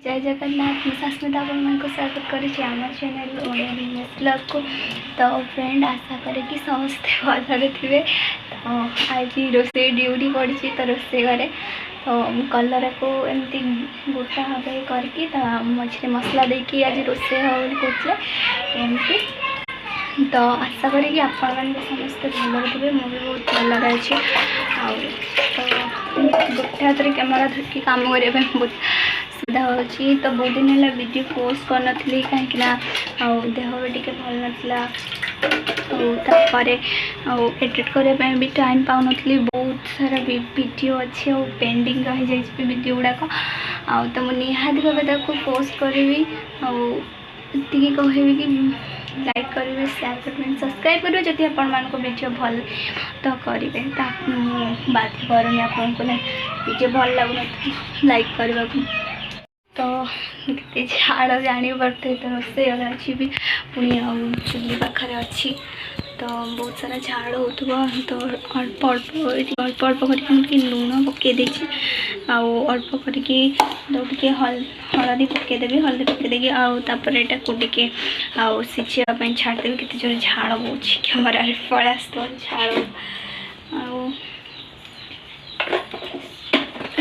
जय जगन्नाथ मैं सस्मिता आपन को स्वागत करुँच आम चैनल ओडिया बिजनेस ब्लॉग को। तो फ्रेंड आशा करे कि समस्ते भलरे थे। तो आज रोसे ड्यूटी पड़ी तो रोसे घरे तो कलर को एमती गोटा भाव करके मझे मसला देकी आज रोसे कहते तो आशा करी कि आपण समस्ते भलरे थे। मुझे बहुत भलरे अच्छे गोटे हाथ में कैमेरा धरिकी काम करने बहुत सुविधा होची। तो बहुत दिन है वीडियो पोस्ट कर नी कहीं देह भी टे भल नाला एडिट करने भी टाइम पाऊन बहुत सारा वीडियो अच्छे और पेंडिंग रही जाए वीडियो गुड़ाक तो मुझे निहाती भाव पोस्ट करी टी कहबी कि लाइक करेंगे शेयर करेंगे सब्सक्राइब करेंगे जदि आपको वीडियो भल तो करेंगे बाध्य करनी आपको वीडियो भल लगुन लाइक करने को। तो झाड़ जानी पड़ते तो रोसे अच्छी भी पुणी चुली पाखे अच्छी तो बहुत सारा झाड़ हो तो अल्प अल्प अल्प करके लुण पकईदे अल्प करके हलदी पकईदेवी हलदी पकईदे आउे टे सीझापी छाड़देवी के जोर झाड़ बहुत कैमेरा पड़ा झाड़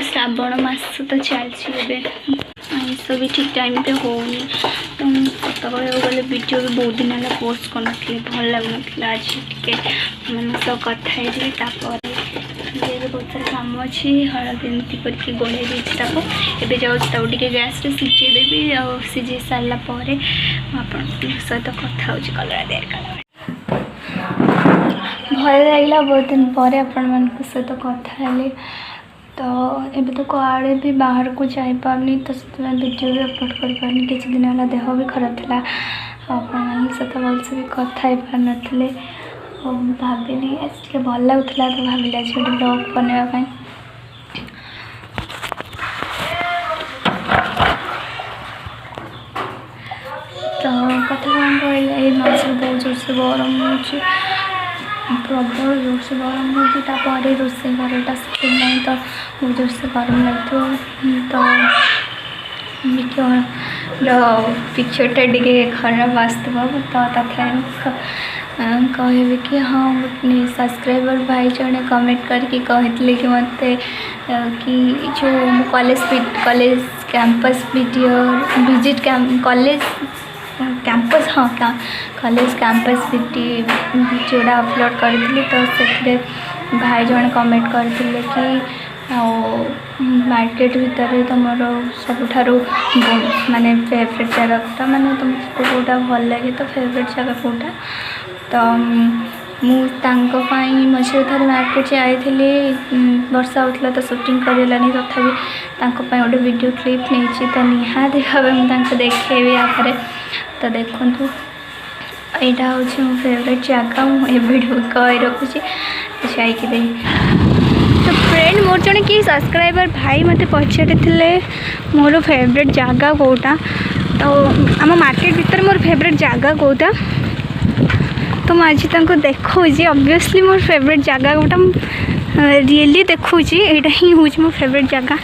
श्रावण मास तो चलती आइस भी ठीक टाइम पे होनी तो सत गले वीडियो भी बहुत दिन है पोस्ट कर भल लगुन आज टे सह कथी बहुत सारा काम अच्छी हलदी एमती करके गोले देती जाऊँ गैस सीझे देवी सीझे सारापर सहित कथा हो कलर तैयारी भल लगे बहुत दिन पर आपण सहित कथा तो एबे तो कड़े भी बाहर को जापारनी तो वीडियो भी अपलोड कर पारनी किसी दिन है देह भी खराब था आप सत भलसे भी कथा पार नी भाविली आज भल लगुला तो भाविली आज गोटे ब्लॉग बनवाई तो कथा कौन कहले मस बहुत जोर से गरम हो प्रबल जोर से गरम होती रोसे घरटा सुखी तो बहुत जोर से गरम लगे तो पिक्चरटा टे खराब आसो तो तथा कहबी कि हाँ गोटे सब्सक्राइबर भाई जड़े कमेंट करके कहते कि मत कि जो college campus video visit college campus हाँ कॉलेज कैंपस वीडियोटा अपलोड करी तो से भाई जन कमेंट करते कि मार्केट भितर तुम सबुठार माने फेवरेट जगह माने तुमको कौटा भल लगे तो फेवरेट जगह कौटा तो मुझे मझे थे मार्केट जाइली वर्षा होता तो शूटिंग करानी तथापि गोटे वीडियो क्लिप नहीं तो निहाती भाव मुझे देखेबी आगे तो देखु यहाँ हूँ मो फेवरेट जगह मुझे कही रखुची जाइए तो फ्रेंड मोर जड़े कि सब्सक्राइबर भाई मत पचारे मोर फेवरेट जगह कौटा तो आम मार्केट भीतर मोर फेवरेट जगह कौटा तो मुझे देखी ऑब्वियसली मोर फेवरेट जगह गोटा रियली देखुची यहाँ ही हूँ मो फेवरेट जगह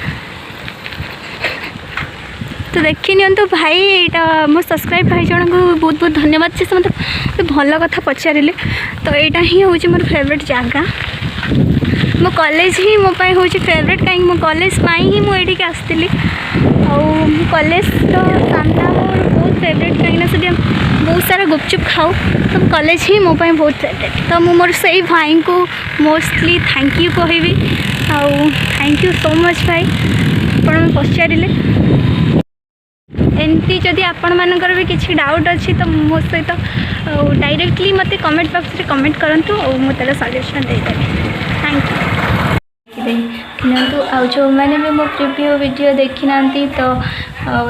तो देखी नियंतु भाई यहाँ मो सब्सक्राइब भाई जन को बहुत बहुत धन्यवाद से मतलब भल कथा पचारे तो यहाँ ही हूँ मोर फेवरेट जगह मो कॉलेज ही मो पाई हूँ फेवरेट कहीं मो कॉलेज ही मुझे आसती कॉलेज तो सामना मोर बहुत फेवरेट कहीं से बहुत सारा गुपचुप खाऊ तो कॉलेज ही मो पाई बहुत फेवरेट तो मु मोर से भाई को मोस्टली थैंक यू कहबी थैंक यू सो मच भाई आप पचारे एमती जदि आपण मानकर भी किसी डाउट अच्छी तो मो सहित डायरेक्टली मत कमेंट बॉक्स रे कमेंट करंतु और मुझे सजेशन देदेवी थैंक यू आउ जो मैंने भी मो प्रीव्यू वीडियो देखी ना तो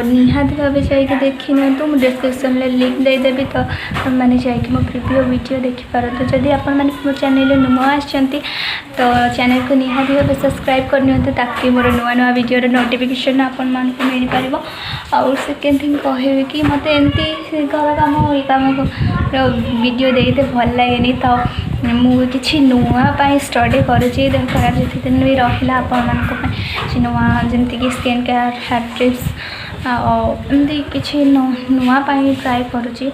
निहाती भाव जाकि देखी नियंतु मुझे डिस्क्रिप्शन में लिंक देदेवी तो मैंने जाकि मो प्रीव्यू वीडियो देखिपार तो जदि आपण मैंने मो चैनल नुआ आसचंती तो चैनल को निहाती भाव सब्सक्राइब करनी ताकि मोर नुआ नुआ वीडियो नोटिफिकेशन आपण मानक मिल पार और सेकेंड थिंग कहबी कि मत एमती घर काम ये काम वीडियो देते भल लगे तो मुझे नुआपाई स्टडी करुँची खराब जिते दिन भी रहा आपण नुआ जमीक स्किन केयर हेयर टिप्स एमती किसी नुआ ट्राए करुँची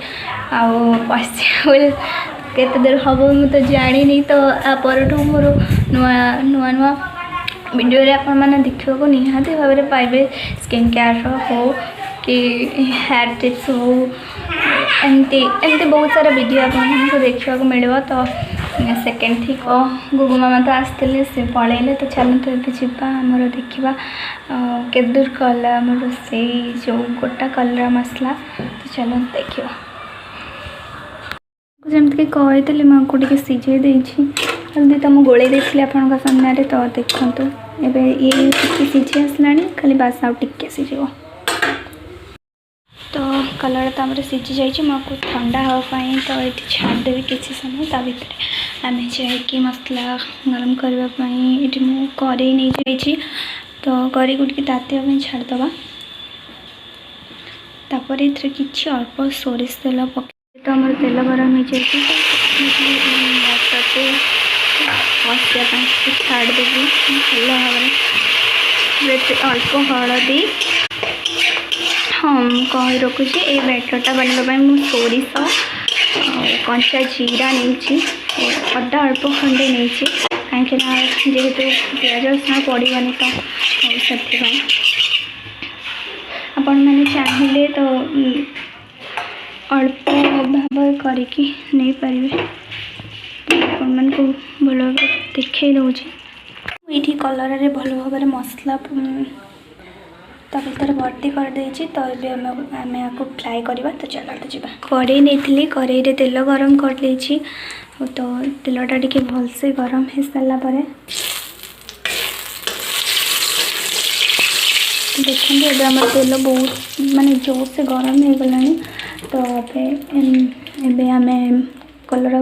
केते देर हम मुझे जानी तो आपरठू मोर नुआ नुआ नुआ वीडियो आपण मैंने देखा निहाती भाव में पाइबे स्किन केयर हो कि हेयर टिप्स हो एमती एमती बहुत सारा वीडियो आपको देखा मिले तो सेकेंड थी गुगु मामा तो आसते से पलैले तो चलते आमर देखा केदूर कला आमर से जो गोटा कलर मसला तो चलते देखा जमीक कही मुझे सीझे हल्दी तो मुझे गोल देती आपण सामने तो देखूँ एवं ये सीझी आसला खाली बास आउ टिके सीझ तो कलर तो आम सीझी जाइए मुझे ठंडा हाँपाई तो ये छाड़देवी किसी समय ता भर आम जा मसला गरम करने ये मुझे कड़े नहीं जाइए तो कड़े को तातिया छाड़दे तापर ये कि अल्प सोरिष तेल पक तो आम तेल गरम हो जाए बसापी छाड़देवी भल भाव अल्प हलदी हाँ कही रखुची ये बैटरटा बनाई मुझे सोरिष कंचा जीरा नहीं अदा अल्प खंडे नहीं कहीं जेहेतु प्याज रसुण पड़ोनी तो से आपण मैंने चाहिए तो अल्प भाव करके नहीं पारे आपण मान को भल भाव देखई दूसरी ये कलर रे भल भाव में मसला भर भर्ती कर देछि तो आम आपको फ्राए करवा तो चलते जावा कड़े नहीं कड़े तेल गरम कर देछि तो तेलटा टी भलसे गरम हो सारा पर देखते एवं आम तेल बहुत माने जोर से गरम हो गला तो एवं आम कलर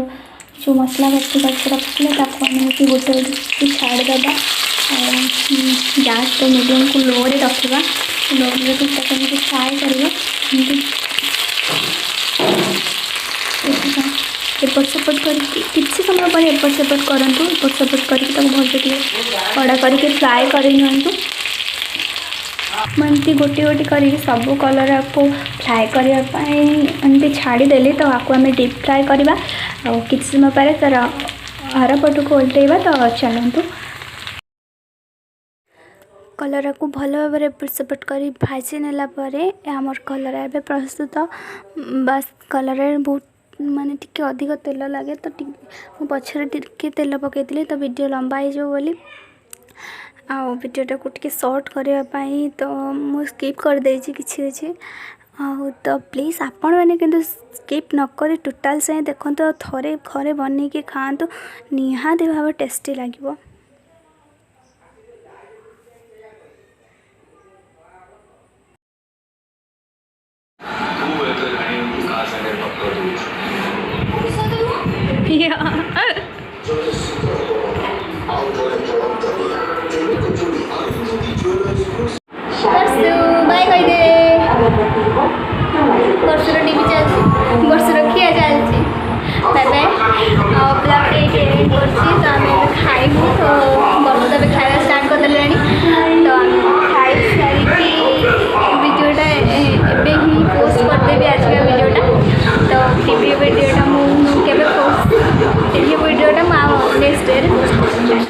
जो मसला भर्ती करके रखते आम गोटे छाड़दे गैस तो मीडियम को लो रे रखा लो रे फ्राए कर एपट सेपट कर किसी समय पर एपट सेपट करूँ एपट सेपट करके भलसे कड़ा करके फ्राए कर मुझे गोटे गोटे कर सब कलर आपको फ्राए करने छाड़देली तो आपको आम डीप फ्राए करवा किसी समय पर तार आर पट को उल्टेवा तो चलतु कलर को भल भाव में एपट सेपट कर भाजी नेला आमर कलर एवं प्रस्तुत बास कलर बहुत माने टिके अधिक तेल लगे तो पछरे टिके तेल पकईली तो वीडियो लंबा हो बोली वीडियोटा को टिके शॉर्ट करने तो मुझे स्किप कर देछि किछि तो प्लीज़ आपण मैंने किंतु स्किप नक टोटाल से देखो तो थरे घरे बनई खातु निहाती भाव टेस्टी लगे।